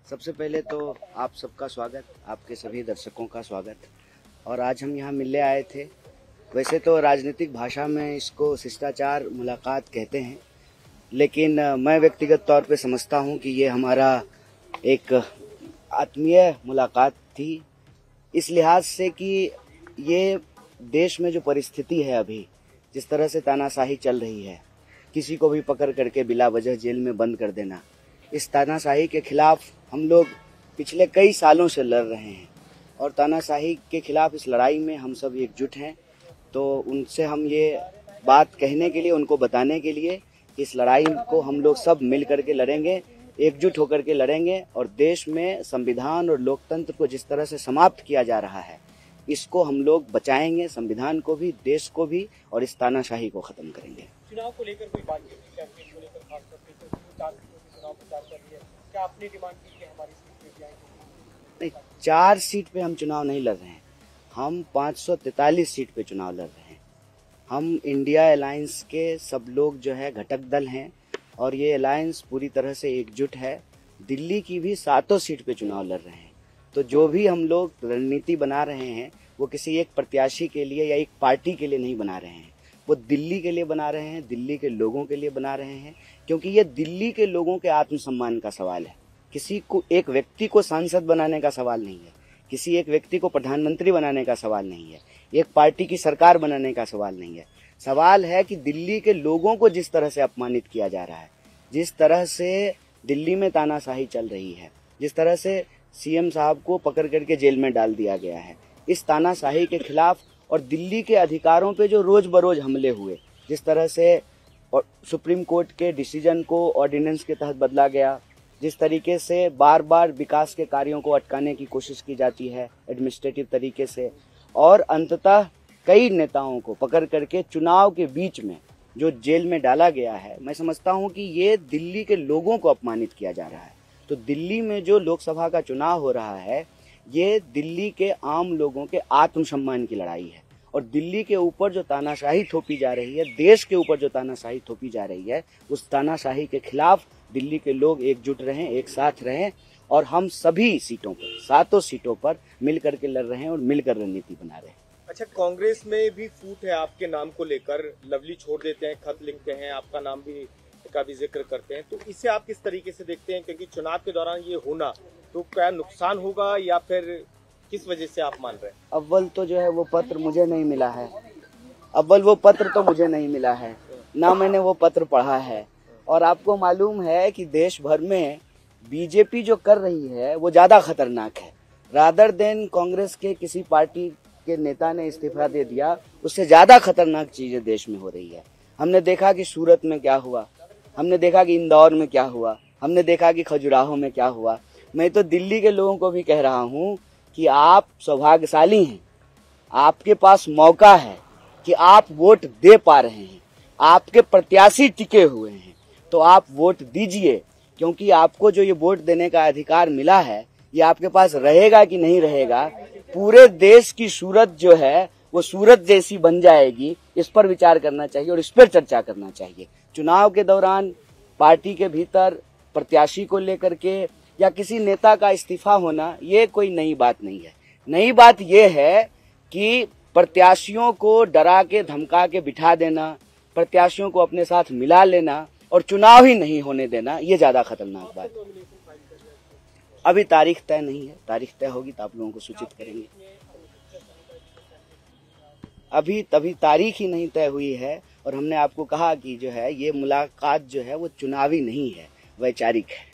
सबसे पहले तो आप सबका स्वागत, आपके सभी दर्शकों का स्वागत। और आज हम यहाँ मिलने आए थे। वैसे तो राजनीतिक भाषा में इसको शिष्टाचार मुलाकात कहते हैं, लेकिन मैं व्यक्तिगत तौर पे समझता हूँ कि ये हमारा एक आत्मीय मुलाकात थी, इस लिहाज से कि ये देश में जो परिस्थिति है अभी, जिस तरह से तानाशाही चल रही है, किसी को भी पकड़ करके बिला वजह जेल में बंद कर देना, इस तानाशाही के खिलाफ हम लोग पिछले कई सालों से लड़ रहे हैं और तानाशाही के खिलाफ इस लड़ाई में हम सब एकजुट हैं। तो उनसे हम ये बात कहने के लिए, उनको बताने के लिए कि इस लड़ाई को हम लोग सब मिल करके लड़ेंगे, एकजुट होकर के लड़ेंगे और देश में संविधान और लोकतंत्र को जिस तरह से समाप्त किया जा रहा है, इसको हम लोग बचाएंगे, संविधान को भी, देश को भी, और इस तानाशाही को खत्म करेंगे। चुनाव को लेकर कोई बातचीत, कैंपेन को लेकर खास करके चुनाव प्रचार कर रही है, क्या आपने डिमांड की कि हमारी सीट पे भी आएंगे? नहीं, 4 सीट पे हम चुनाव नहीं लड़ रहे हैं, हम 543 सीट पे चुनाव लड़ रहे हैं। हम इंडिया अलायंस के सब लोग जो है घटक दल हैं और ये अलायंस पूरी तरह से एकजुट है। दिल्ली की भी 7 सीट पे चुनाव लड़ रहे हैं। तो जो भी हम लोग रणनीति बना रहे हैं वो किसी एक प्रत्याशी के लिए या एक पार्टी के लिए नहीं बना रहे हैं, वो दिल्ली के लिए बना रहे हैं, दिल्ली के लोगों के लिए बना रहे हैं, क्योंकि ये दिल्ली के लोगों के आत्मसम्मान का सवाल है। किसी को, एक व्यक्ति को सांसद बनाने का सवाल नहीं है, किसी एक व्यक्ति को प्रधानमंत्री बनाने का सवाल नहीं है, एक पार्टी की सरकार बनाने का सवाल नहीं है। सवाल है कि दिल्ली के लोगों को जिस तरह से अपमानित किया जा रहा है, जिस तरह से दिल्ली में तानाशाही चल रही है, जिस तरह से सीएम साहब को पकड़ करके जेल में डाल दिया गया है, इस तानाशाही के खिलाफ और दिल्ली के अधिकारों पे जो रोज बरोज हमले हुए, जिस तरह से और सुप्रीम कोर्ट के डिसीजन को ऑर्डिनेंस के तहत बदला गया, जिस तरीके से बार बार विकास के कार्यों को अटकाने की कोशिश की जाती है एडमिनिस्ट्रेटिव तरीके से, और अंततः कई नेताओं को पकड़ करके चुनाव के बीच में जो जेल में डाला गया है, मैं समझता हूं कि ये दिल्ली के लोगों को अपमानित किया जा रहा है। तो दिल्ली में जो लोकसभा का चुनाव हो रहा है, ये दिल्ली के आम लोगों के आत्मसम्मान की लड़ाई है। और दिल्ली के ऊपर जो तानाशाही थोपी जा रही है, देश के ऊपर जो तानाशाही थोपी जा रही है, उस तानाशाही के खिलाफ दिल्ली के लोग एकजुट रहें, एक साथ रहें और हम सभी सीटों पर, 7 सीटों पर मिल करके लड़ रहे हैं और मिलकर रणनीति बना रहे हैं। अच्छा, कांग्रेस में भी फूट है आपके नाम को लेकर, लवली छोड़ देते हैं, खत लिखते हैं, आपका नाम भी का भी जिक्र करते हैं, तो इसे आप किस तरीके से देखते हैं? क्योंकि चुनाव के दौरान ये होना तो क्या नुकसान होगा या फिर किस वजह से आप मान रहे हैं? अव्वल तो जो है वो पत्र मुझे नहीं मिला है, अव्वल वो पत्र तो मुझे नहीं मिला है, ना मैंने वो पत्र पढ़ा है। और आपको मालूम है कि देश भर में बीजेपी जो कर रही है वो ज्यादा खतरनाक है। रादर देन कांग्रेस के किसी पार्टी के नेता ने इस्तीफा दे दिया, उससे ज्यादा खतरनाक चीजें देश में हो रही है। हमने देखा कि सूरत में क्या हुआ, हमने देखा कि इंदौर में क्या हुआ, हमने देखा कि खजुराहो में क्या हुआ। मैं तो दिल्ली के लोगों को भी कह रहा हूँ कि आप सौभाग्यशाली हैं, आपके पास मौका है कि आप वोट दे पा रहे हैं, आपके प्रत्याशी टिके हुए हैं, तो आप वोट दीजिए, क्योंकि आपको जो ये वोट देने का अधिकार मिला है, ये आपके पास रहेगा कि नहीं रहेगा, पूरे देश की सूरत जो है वो सूरत जैसी बन जाएगी, इस पर विचार करना चाहिए और इस पर चर्चा करना चाहिए। चुनाव के दौरान पार्टी के भीतर प्रत्याशी को लेकर के या किसी नेता का इस्तीफा होना, ये कोई नई बात नहीं है। नई बात ये है कि प्रत्याशियों को डरा के, धमका के बिठा देना, प्रत्याशियों को अपने साथ मिला लेना और चुनाव ही नहीं होने देना, ये ज्यादा खतरनाक बात है। अभी तारीख तय नहीं है, तारीख तय होगी तो आप लोगों को सूचित करेंगे। अभी तभी तारीख ही नहीं तय हुई है और हमने आपको कहा कि जो है ये मुलाकात जो है वो चुनावी नहीं है, वैचारिक है।